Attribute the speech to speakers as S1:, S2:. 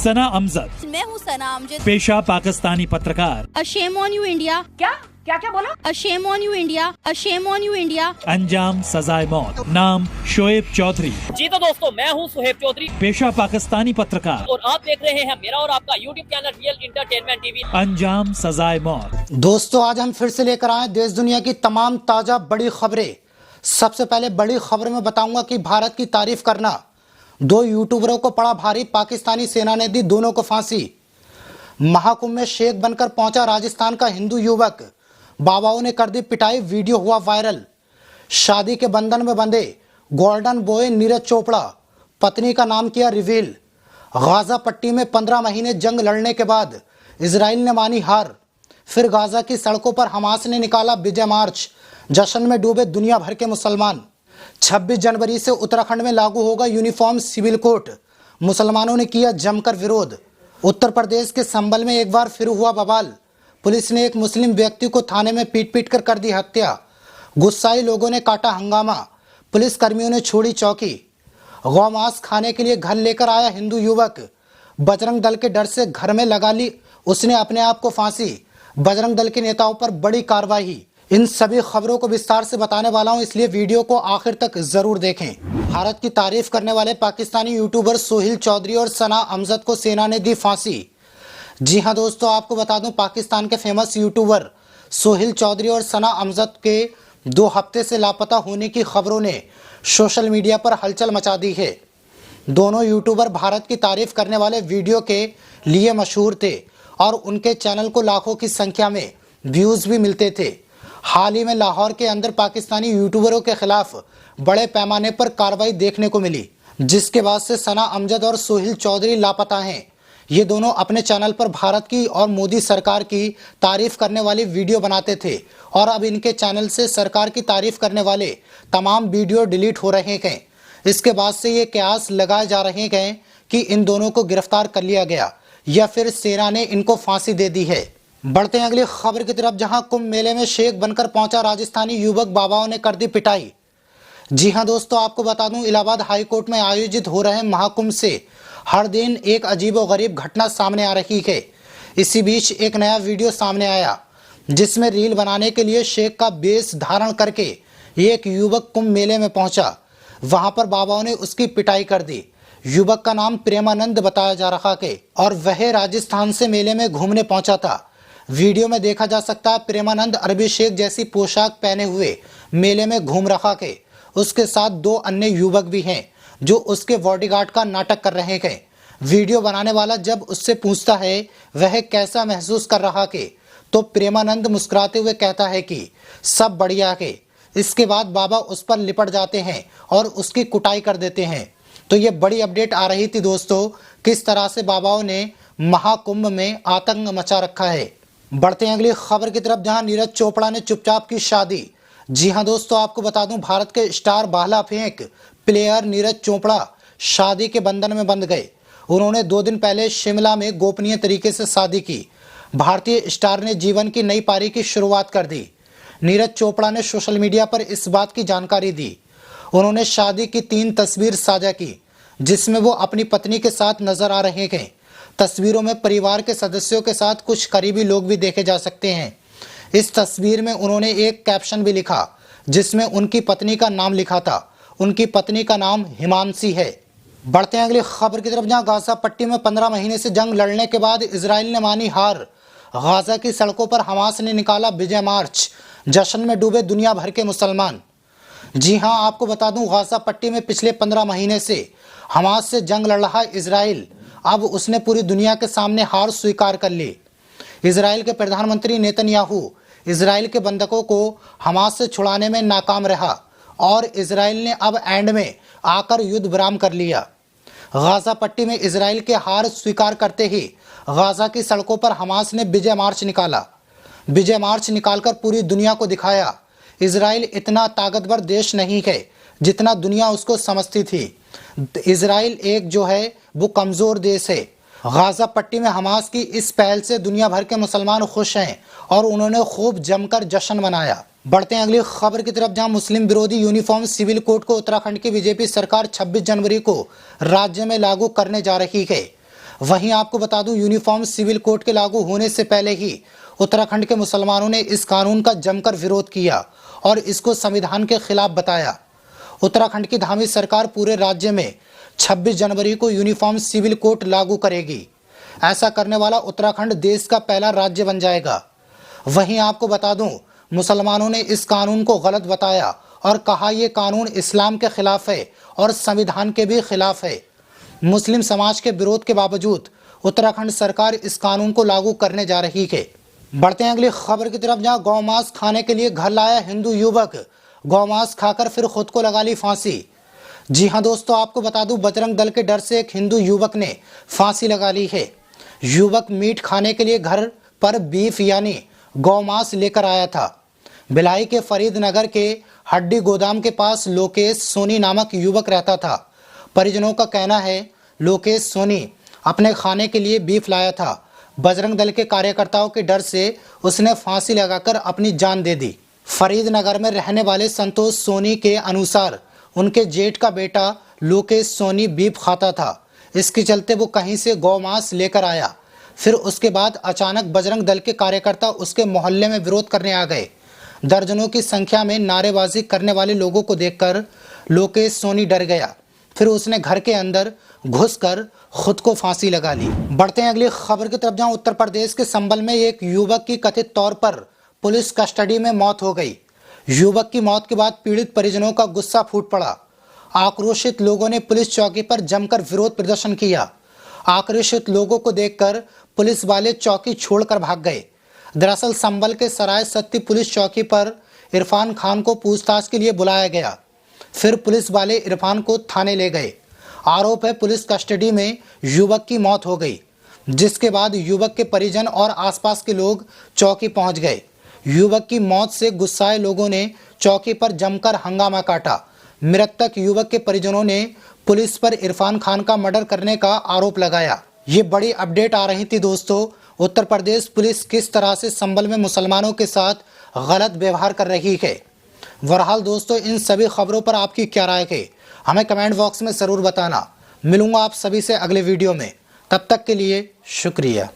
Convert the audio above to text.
S1: सना अमजद।
S2: मैं हूँ सना अमजद।
S1: पेशा पाकिस्तानी पत्रकार।
S2: A shame on you India.
S3: क्या क्या क्या बोला?
S2: A shame on you India. A shame on you India.
S1: अंजाम सजाए मौत। नाम शोएब चौधरी।
S4: जी तो दोस्तों, मैं हूँ सुहेब चौधरी।
S1: पेशा पाकिस्तानी पत्रकार
S4: और आप देख रहे हैं मेरा और आपका YouTube channel real entertainment TV.
S1: अंजाम सजाए मौत।
S5: दोस्तों, आज हम फिर से लेकर आए देश दुनिया की तमाम ताजा बड़ी खबरें। सबसे पहले बड़ी खबर में बताऊंगा कि भारत की तारीफ करना, 2 यूट्यूबरों को पड़ा भारी, पाकिस्तानी सेना ने दी दोनों को फांसी। महाकुंभ में शेख बनकर पहुंचा राजस्थान का हिंदू युवक, बाबाओं ने कर दी पिटाई, वीडियो हुआ वायरल। शादी के बंधन में बंधे गोल्डन बॉय नीरज चोपड़ा, पत्नी का नाम किया रिवील। गाजा पट्टी में 15 महीने जंग लड़ने के बाद इजराइल ने मानी हार। फिर गाजा की सड़कों पर हमास ने निकाला विजय मार्च, जश्न में डूबे दुनिया भर के मुसलमान। 26 जनवरी से उत्तराखंड में लागू होगा यूनिफॉर्म सिविल कोड, मुसलमानों ने किया जमकर विरोध। उत्तर प्रदेश के संभल में एक बार फिर हुआ बवाल, पुलिस ने एक मुस्लिम व्यक्ति को थाने में पीट कर दी हत्या। गुस्साई लोगों ने काटा हंगामा, पुलिस कर्मियों ने छोड़ी चौकी। गौमांस खाने के लिए घर लेकर आया हिंदू युवक, बजरंग दल के डर से घर में लगा ली उसने अपने आप को फांसी। बजरंग दल के नेताओं पर बड़ी कार्रवाई। इन सभी खबरों को विस्तार से बताने वाला हूं, इसलिए वीडियो को आखिर तक जरूर देखें। भारत की तारीफ करने वाले पाकिस्तानी यूट्यूबर सोहिल चौधरी और सना अमजद को सेना ने दी फांसी। जी हां दोस्तों, आपको बता दूं, पाकिस्तान के फेमस यूट्यूबर सोहिल चौधरी और सना अमजद के 2 हफ्ते से लापता होने की खबरों ने सोशल मीडिया पर हलचल मचा दी है। दोनों यूट्यूबर भारत की तारीफ करने वाले वीडियो के लिए मशहूर थे और उनके चैनल को लाखों की संख्या में व्यूज भी मिलते थे। हाल ही में लाहौर के अंदर पाकिस्तानी यूट्यूबरों के खिलाफ बड़े पैमाने पर कार्रवाई देखने को मिली, जिसके बाद से सना अमजद और सोहिल चौधरी लापता हैं। ये दोनों अपने चैनल पर भारत की और मोदी सरकार की तारीफ करने वाली वीडियो बनाते थे और अब इनके चैनल से सरकार की तारीफ करने वाले तमाम वीडियो डिलीट हो रहे हैं। इसके बाद से ये कयास लगाए जा रहे हैं कि इन दोनों को गिरफ्तार कर लिया गया या फिर सेना ने इनको फांसी दे दी है। बढ़ते हैं अगली खबर की तरफ, जहां कुंभ मेले में शेख बनकर पहुंचा राजस्थानी युवक, बाबाओं ने कर दी पिटाई। जी हां दोस्तों, आपको बता दूं, इलाहाबाद हाई कोर्ट में आयोजित हो रहे महाकुंभ से हर दिन एक अजीबोगरीब घटना सामने आ रही है। इसी बीच एक नया वीडियो सामने आया जिसमें रील बनाने के लिए शेख का वेश धारण करके एक युवक कुंभ मेले में पहुंचा। वहां पर बाबाओं ने उसकी पिटाई कर दी। युवक का नाम प्रेमानंद बताया जा रहा है और वह राजस्थान से मेले में घूमने पहुंचा था। वीडियो में देखा जा सकता है प्रेमानंद अरबी शेख जैसी पोशाक पहने हुए मेले में घूम रहा है। उसके साथ 2 अन्य युवक भी हैं जो उसके बॉडीगार्ड का नाटक कर रहे हैं। वीडियो बनाने वाला जब उससे पूछता है वह कैसा महसूस कर रहा है, तो प्रेमानंद मुस्कुराते हुए कहता है कि सब बढ़िया है। इसके बाद बाबा उस पर लिपट जाते हैं और उसकी कुटाई कर देते हैं। तो ये बड़ी अपडेट आ रही थी दोस्तों, किस तरह से बाबाओं ने महाकुंभ में आतंक मचा रखा है। बढ़ते हैं अगली खबर की तरफ, जहां नीरज चोपड़ा ने चुपचाप की शादी। जी हां दोस्तों, आपको बता दूं, भारत के स्टार भाला फेंक प्लेयर नीरज चोपड़ा शादी के बंधन में बंध गए। उन्होंने 2 दिन पहले शिमला में गोपनीय तरीके से शादी की। भारतीय स्टार ने जीवन की नई पारी की शुरुआत कर दी। नीरज चोपड़ा ने सोशल मीडिया पर इस बात की जानकारी दी। उन्होंने शादी की 3 तस्वीर साझा की जिसमें वो अपनी पत्नी के साथ नजर आ रहे हैं। तस्वीरों में परिवार के सदस्यों के साथ कुछ करीबी लोग भी देखे जा सकते हैं। इस तस्वीर में उन्होंने एक कैप्शन भी लिखा जिसमें उनकी पत्नी का नाम लिखा था। उनकी पत्नी का नाम हिमांशी है। बढ़ते हैं अगली खबर की तरफ, जहां गाजा पट्टी में 15 महीने से जंग लड़ने के बाद इजराइल ने मानी हार। गाजा की सड़कों पर हमास ने निकाला विजय मार्च, जश्न में डूबे दुनिया भर के मुसलमान। जी हां, आपको बता दूं, गाजा पट्टी में पिछले 15 महीने से हमास से जंग लड़ रहा इजराइल अब उसने पूरी दुनिया के सामने हार स्वीकार कर ली। इजराइल के प्रधानमंत्री नेतन्याहू इजराइल के बंधकों को हमास से छुड़ाने में नाकाम रहा और इजराइल ने अब एंड में आकर युद्ध विराम कर लिया। गाजा पट्टी में इजराइल के हार स्वीकार करते ही गाजा की सड़कों पर हमास ने विजय मार्च निकाला। विजय मार्च निकालकर पूरी दुनिया को दिखाया इजराइल इतना ताकतवर देश नहीं है जितना दुनिया उसको समझती थी। इजराइल एक जो है वो कमजोर देश है। गाजा पट्टी में हमास की इस पहल से दुनिया भर के मुसलमान खुश हैं और उन्होंने खूब जमकर जश्न मनाया। बढ़ते हैं अगली खबर की तरफ, जहां मुस्लिम विरोधी यूनिफॉर्म सिविल कोड को उत्तराखंड की बीजेपी सरकार 26 जनवरी को राज्य में लागू करने जा रही है। वहीं आपको बता दूं, यूनिफॉर्म सिविल कोड के लागू होने से पहले ही उत्तराखंड के मुसलमानों ने इस कानून का जमकर विरोध किया और इसको संविधान के खिलाफ बताया। उत्तराखंड की धामी सरकार पूरे राज्य में 26 जनवरी को यूनिफॉर्म सिविल कोड लागू करेगी। ऐसा करने वाला उत्तराखंड देश का पहला राज्य बन जाएगा। वहीं आपको बता दूं, मुसलमानों ने इस कानून को गलत बताया और कहा यह कानून इस्लाम के खिलाफ है और संविधान के भी खिलाफ है। मुस्लिम समाज के विरोध के बावजूद उत्तराखंड सरकार इस कानून को लागू करने जा रही है। बढ़ते हैं अगली खबर की तरफ, जहां गौमांस खाने के लिए घर लाया हिंदू युवक, गौमांस खाकर फिर खुद को लगा ली फांसी। जी हां दोस्तों, आपको बता दूं, बजरंग दल के डर से एक हिंदू युवक ने फांसी लगा ली है। युवक मीट खाने के लिए घर पर बीफ यानी गौमांस लेकर आया था। भिलाई के फरीदनगर के हड्डी गोदाम के पास लोकेश सोनी नामक युवक रहता था। परिजनों का कहना है लोकेश सोनी अपने खाने के लिए बीफ लाया था। बजरंग दल के कार्यकर्ताओं के डर से उसने फांसी लगाकर अपनी जान दे दी। फरीदनगर में रहने वाले संतोष सोनी के अनुसार उनके जेठ का बेटा लोकेश सोनी बीफ खाता था। इसके चलते वो कहीं से गौमांस लेकर आया। फिर उसके बाद अचानक बजरंग दल के कार्यकर्ता उसके मोहल्ले में विरोध करने आ गए। दर्जनों की संख्या में नारेबाजी करने वाले लोगों को देखकर लोकेश सोनी डर गया। फिर उसने घर के अंदर घुसकर खुद को फांसी लगा ली। बढ़ते हैं अगली खबर की तरफ, जहां उत्तर प्रदेश के संबल में एक युवक की कथित तौर पर पुलिस कस्टडी में मौत हो गई। युवक की मौत के बाद पीड़ित परिजनों का गुस्सा फूट पड़ा। आक्रोशित लोगों ने पुलिस चौकी पर जमकर विरोध प्रदर्शन किया। आक्रोशित लोगों को देखकर पुलिस वाले चौकी छोड़कर भाग गए। दरअसल संबल के सराय सत्ती पुलिस चौकी पर इरफान खान को पूछताछ के लिए बुलाया गया। फिर पुलिस वाले इरफान को थाने ले गए। आरोप है पुलिस कस्टडी में युवक की मौत हो गई, जिसके बाद युवक के परिजन और आसपास के लोग चौकी पहुंच गए। युवक की मौत से गुस्साए लोगों ने चौकी पर जमकर हंगामा काटा। मृतक युवक के परिजनों ने पुलिस पर इरफान खान का मर्डर करने का आरोप लगाया। ये बड़ी अपडेट आ रही थी दोस्तों। उत्तर प्रदेश पुलिस किस तरह से संबल में मुसलमानों के साथ गलत व्यवहार कर रही है। बहरहाल दोस्तों, इन सभी खबरों पर आपकी क्या राय है, हमें कमेंट बॉक्स में ज़रूर बताना। मिलूंगा आप सभी से अगले वीडियो में। तब तक के लिए शुक्रिया।